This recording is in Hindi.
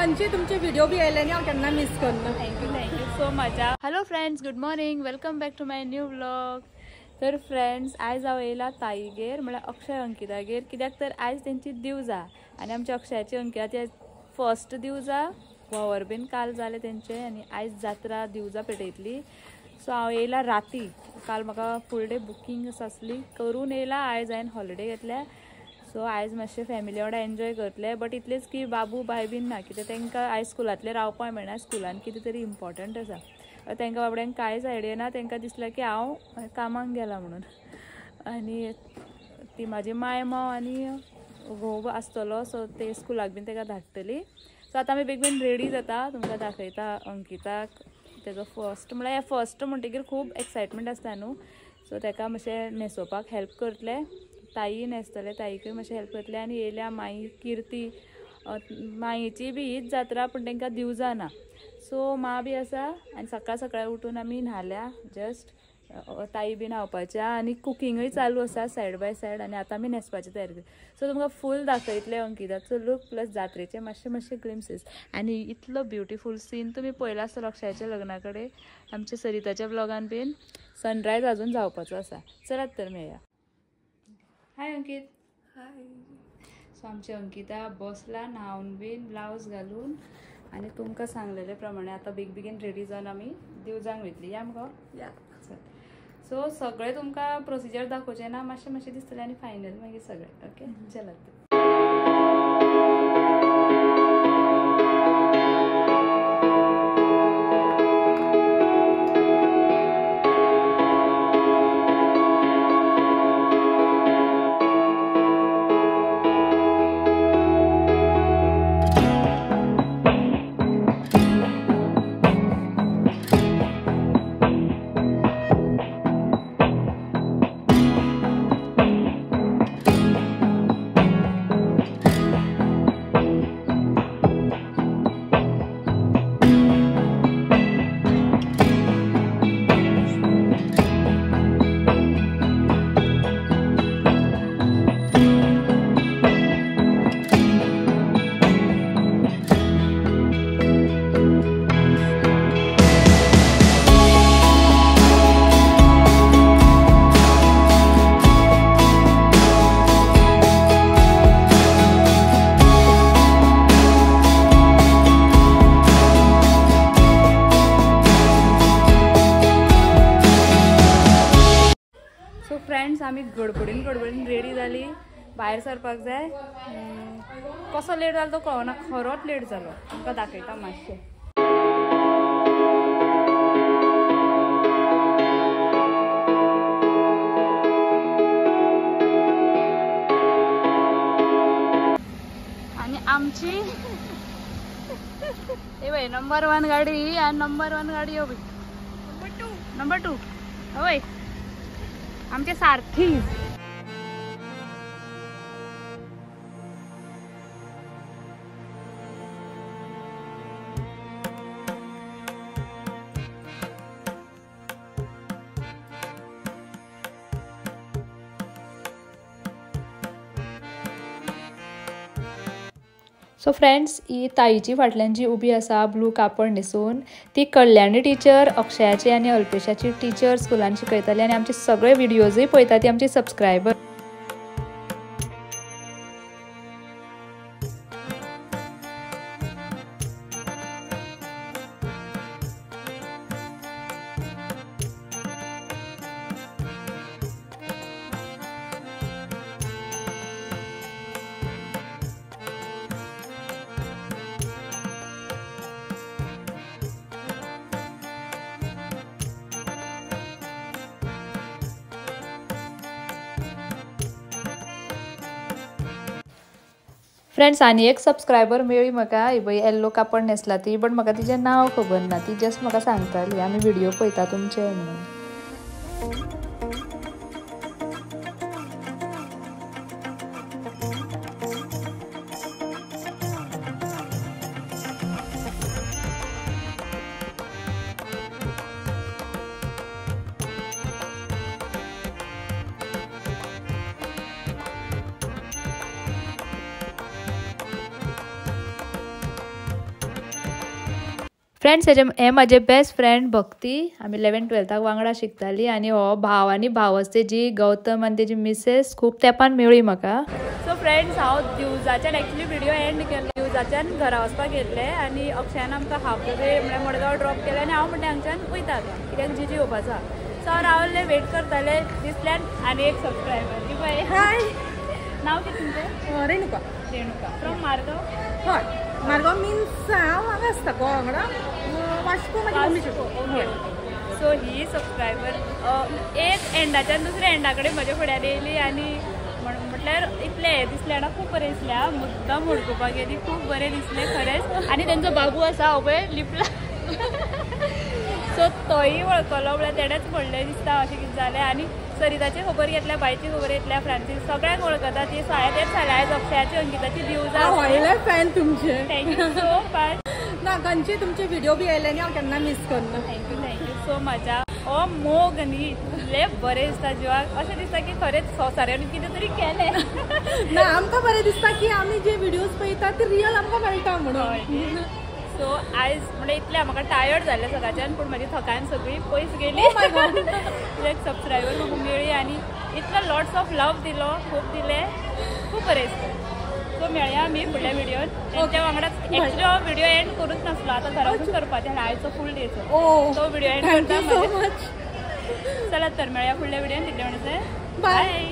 खंयची तुमचे व्हिडिओ बी आयले न्ही हांव केन्ना मिस करना। Thank you so much. Hello friends, good morning, welcome back to my new vlog. तर फ्रेंड्स, आयज हांव येयला ताईगेर म्हळ्यार अक्षय अंकितागेर, कित्याक तर आयज तेंची दिवजा आनी आमच्या अक्षयाची अंकिताची फर्स्ट दिवजा। वावर बीन काल जाले तेंचे आनी आयज जात्रा दिवजा पेटयतली। सो हांव येयला राती, काल म्हाका फूल डे बुकींग आसली करून येयला। आयज हांवें हॉलिडे घेतल्या, सो आयज मातशें फॅमिली वांगडा एन्जॉय करतले। बट इतलेच की बाबू बाय बीन ना, कित्याक तांकां आयज स्कुलांतले रावपाक मेळना, स्कुलान कितें तरी इम्पॉर्टंट आसा। तांकां बाबड्यांक कांयच आयडिया ना, तांकां दिसलें की हांव कामाक गेलां म्हणून। आनी ती म्हाजी माय माव आनी घोव आसतलो, सो ते स्कुलाक बीन ताका धाडटली। सो आतां आमी बेगीन रेडी जाता, तुमकां दाखयता अंकिताक तेजो फर्स्ट म्हळ्यार फर्स्ट म्हणटकीर खूब एक्सायटमेंट आसता न्हू। सो ताका मातशें न्हेसोवपाक हेल्प करतले, ताई न्हेसतले, ताईकूय मातशें हेल्प करतले। आनी येयल्या माई कीर्ती, मायेची बी हीच जात्रा पूण तांकां दिवजा ना, सो मा बी आसा। आनी सकाळ सकाळ उठून आमी न्हाल्या जस्ट, ताई बी न्हावपाच्या आनी कुकिंगूय चालू आसा सायड बाय सायड। आनी आतां आमी न्हेसपाची तयारी करता, सो तुमकां फूल दाखयतले अंकिताचो लूक प्लस जात्रेचे मातशे ग्लिम्सीस। आनी इतलो ब्युटिफूल सीन तुमी पळयला आसतलो अक्षयाच्या लग्ना कडेन आमच्या सरिताच्या ब्लॉगान बीन। सनरायज अजून जावपाचो आसा, चलात तर मेळया। हाय अंकित। हाय। सो आमची अंकिता बसला न्हावन बीन, ब्लावज घालून। आनी तुमकां सांगलेले प्रमाणे आतां बेगीन रेडी जावन आमी दिवजांक वयतली, या मुगो? या। सो सगळें तुमकां प्रोसिजर दाखोवचें ना, मातशें दिसतलें आनी फायनल मागीर सगळें ओके। चलात। सो फ्रेंड्स, आमी गडबडीन रेडी जाली, भायर सरपाक जाय। कसो लेट जालो तो कळना, खरोच लेट जालो। तुमकां दाखयता मातशें। आनी आमची हे बाय नंबर 1 गाडी ही, आनी नंबर 1 गाडी हो नंबर 2 हय आमचे सारथी। सो फ्रेंड्स, ही ताईची फाटल्यान जी उबी आसा ब्लू कापड न्हेसून, ती कल्याणी टीचर, अक्षयाची आनी अल्पेशाची टीचर स्कुलान शिकयताली। आनी आमचे सगळे व्हिडिओजूय पळयता ती आमची सबस्क्रायबर। फ्रेंड्स, आनी एक सबस्क्रायबर मेळ्ळी म्हाका, ही पळय येल्लो कापड न्हेसला ती, बट म्हाका तिचें नांव खबर ना। ती जस्ट म्हाका सांगताली आमी व्हिडिओ पळयता तुमचे म्हणून। फ्रेंड्स हे माझे बेस्ट फ्रेंड भक्ती. आम्ही 11-12 वांगडा शिकताली आणि हो भाव आनी भाव असते जी गौतम आणि तेजी मिसेस खूप तेंपान मेळ्ळी म्हाका. सो फ्रेंड्स हांव दिवजाच्यान एक्चुअली व्हिडिओ एंड केलो. दिवजाच्यान घरा वचपाक गेल्ले आनी अक्षयान आमकां हाफ द वे म्हळ्यार मडगांव ड्रॉप केलें आनी हांव म्हणलें हांगच्यान वयता आतां कित्याक जीजी येवपाचो. सो हांव रावलें वेट करताले. दिसल्यान आनी एक सबस्क्रायबर की बाय. हाय, नाव कितें तुमचें? रेणुका. रेणुका फ्रॉम मारगांव. हय, मारगांव मिन्स हांव हांगा आसता गो वांगडा वास्को म्हाजी मम्मी शिकता. ओके. सो ही सबस्क्रायबर एक एंडाच्यान दुसऱ्या एंडा कडेन म्हज्या फुड्यान येयली आनी म्हटल्यार इतलें हें दिसलें ना, खूब बरें दिसलें. मुद्दाम हुडकुपाक गेली, खूब बरें दिसलें खरेंच. आनी तेंचो बाबू आसा हो पळय लिपला. सो तोय वळखलो म्हळ्यार तेणेच म्हणलें दिसता अशें कितें जालें. आनी सरिताची खबर घेतल्या, बायची खबर घेतल्या, फ्रांसीस सगळ्यांक वळखता. ती तेच जालें आयज अक्षयाची अंकिताची दिवजा. व्हडले फॅन तुमचे. Thank you so much. ना खंयचे तुमचे व्हिडिओ बी आयले न्ही हांव केन्ना मिस करना. Thank you so much. हो मोग न्ही इतले बरें दिसता जिवाक. अशें दिसता की खरेंच संवसारान कितें तरी केलें. ना आमकां बरें दिसता की आमी जे व्हिडिओज पळयता ते रियल आमकां मेळटा म्हणून. सो आयज म्हणजे इतलें म्हाका टायर्ड जालें सकाळच्यान, पूण म्हाजी थकान सगळी पयस गेली. एक सबस्क्रायबर म्हाका मेळ्ळी आनी इतलो लॉट्स ऑफ लव दिलो, खूब दिलें, खूब बरें दिसलें. सो मेळया आमी फुडल्या व्हिडिओन. तेंच्या वांगडाच एक्चुअली हो व्हिडिओ एंड करूच नासलो, आतां घराकूच करपाचें आयचो फूल डेचो. तो व्हिडिओ एंड करता. चला तर मेळया फुडल्या व्हिडिओन. तितले म्हणचे बाय.